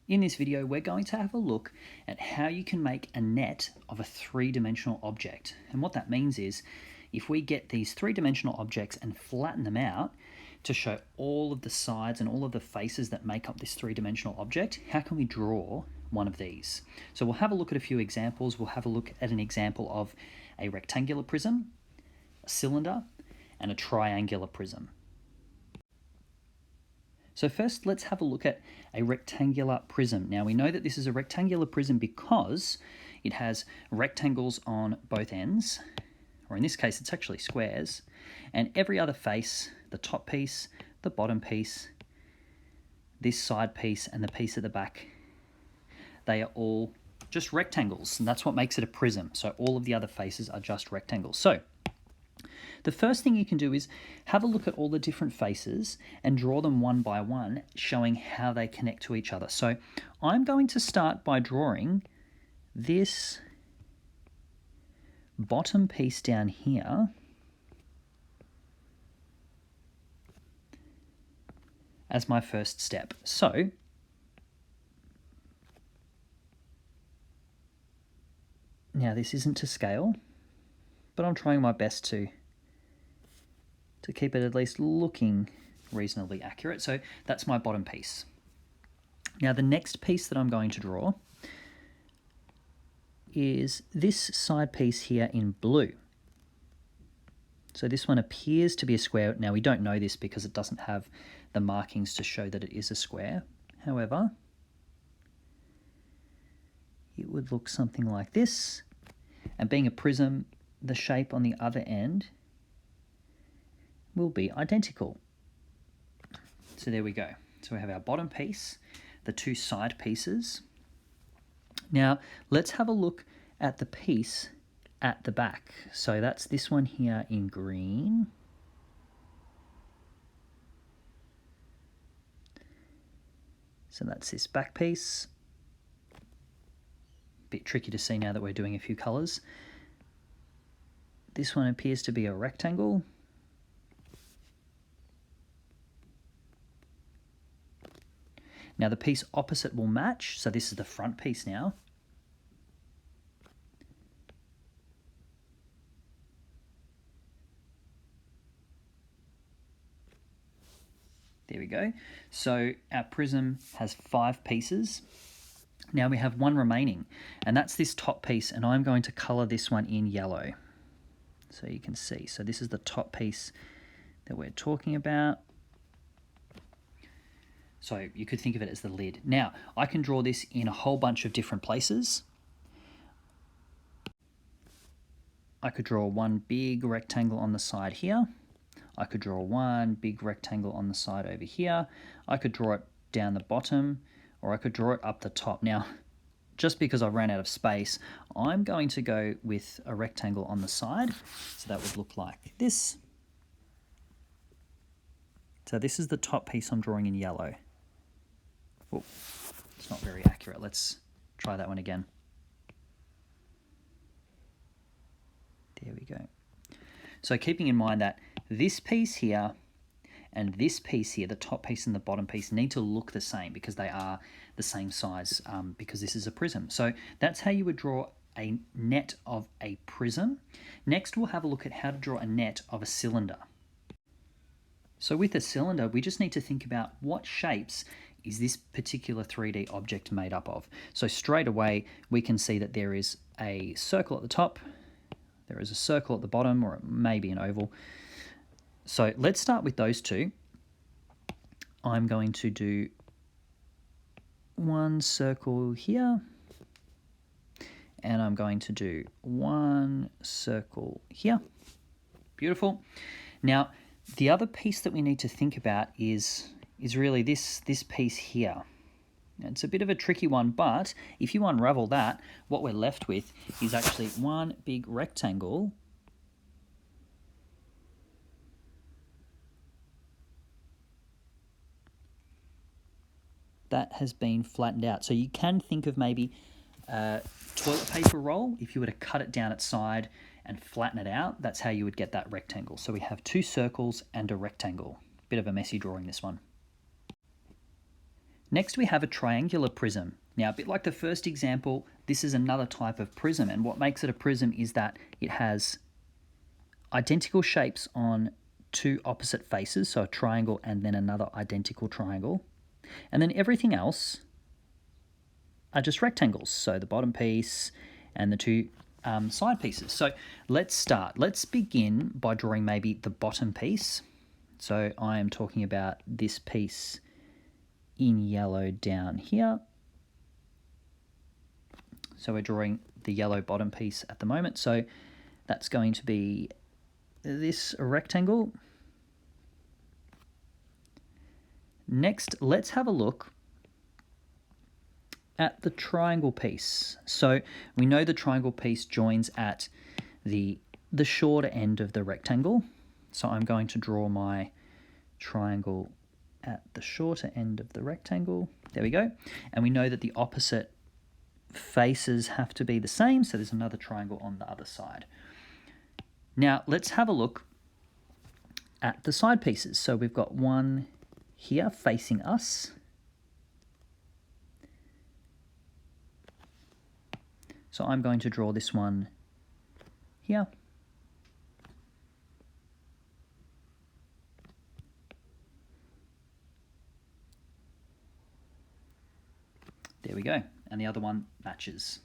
In this video, we're going to have a look at how you can make a net of a three-dimensional object. And what that means is, if we get these three-dimensional objects and flatten them out to show all of the sides and all of the faces that make up this three-dimensional object, how can we draw one of these? So we'll have a look at a few examples. We'll have a look at an example of a rectangular prism, a cylinder, and a triangular prism. So first, let's have a look at a rectangular prism. Now, we know that this is a rectangular prism because it has rectangles on both ends, or in this case, it's actually squares, and every other face, the top piece, the bottom piece, this side piece, and the piece at the back, they are all just rectangles, and that's what makes it a prism. So all of the other faces are just rectangles. So the first thing you can do is have a look at all the different faces and draw them one by one, showing how they connect to each other. So I'm going to start by drawing this bottom piece down here as my first step. So now this isn't to scale, but I'm trying my best to keep it at least looking reasonably accurate. So that's my bottom piece. Now the next piece that I'm going to draw is this side piece here in blue. So this one appears to be a square. Now we don't know this because it doesn't have the markings to show that it is a square. However, it would look something like this. And being a prism, the shape on the other end will be identical. So there we go. So we have our bottom piece, the two side pieces. Now let's have a look at the piece at the back. So that's this one here in green. So that's this back piece. Bit tricky to see now that we're doing a few colors. This one appears to be a rectangle. Now the piece opposite will match, so this is the front piece now. There we go. So our prism has 5 pieces. Now we have one remaining, and that's this top piece, and I'm going to color this one in yellow. So you can see, so this is the top piece that we're talking about. So you could think of it as the lid. Now, I can draw this in a whole bunch of different places. I could draw one big rectangle on the side here. I could draw one big rectangle on the side over here. I could draw it down the bottom, or I could draw it up the top. Now, just because I've ran out of space, I'm going to go with a rectangle on the side. So that would look like this. So this is the top piece I'm drawing in yellow. Oh, it's not very accurate. Let's try that one again. There we go. So keeping in mind that this piece here and this piece here, the top piece and the bottom piece, need to look the same because they are the same size because this is a prism. So that's how you would draw a net of a prism. Next, we'll have a look at how to draw a net of a cylinder. So with a cylinder, we just need to think about what shapes is this particular 3D object made up of. So straight away, we can see that there is a circle at the top, there is a circle at the bottom, or maybe an oval. So let's start with those two. I'm going to do one circle here, and I'm going to do one circle here. Beautiful. Now, the other piece that we need to think about is really this piece here. It's a bit of a tricky one, but if you unravel that, what we're left with is actually one big rectangle that has been flattened out. So you can think of maybe a toilet paper roll. If you were to cut it down its side and flatten it out, that's how you would get that rectangle. So we have 2 circles and a rectangle. Bit of a messy drawing, this one. Next we have a triangular prism. Now, a bit like the first example, this is another type of prism, and what makes it a prism is that it has identical shapes on two opposite faces, so a triangle and then another identical triangle. And then everything else are just rectangles, so the bottom piece and the two side pieces. So let's start. Let's begin by drawing maybe the bottom piece. So I am talking about this piece in yellow down here. So we're drawing the yellow bottom piece at the moment. So that's going to be this rectangle. Next, let's have a look at the triangle piece. So we know the triangle piece joins at the shorter end of the rectangle. So I'm going to draw my triangle at the shorter end of the rectangle. There we go. And we know that the opposite faces have to be the same, so there's another triangle on the other side. Now let's have a look at the side pieces. So we've got one here facing us. So I'm going to draw this one here. There we go. And the other one matches.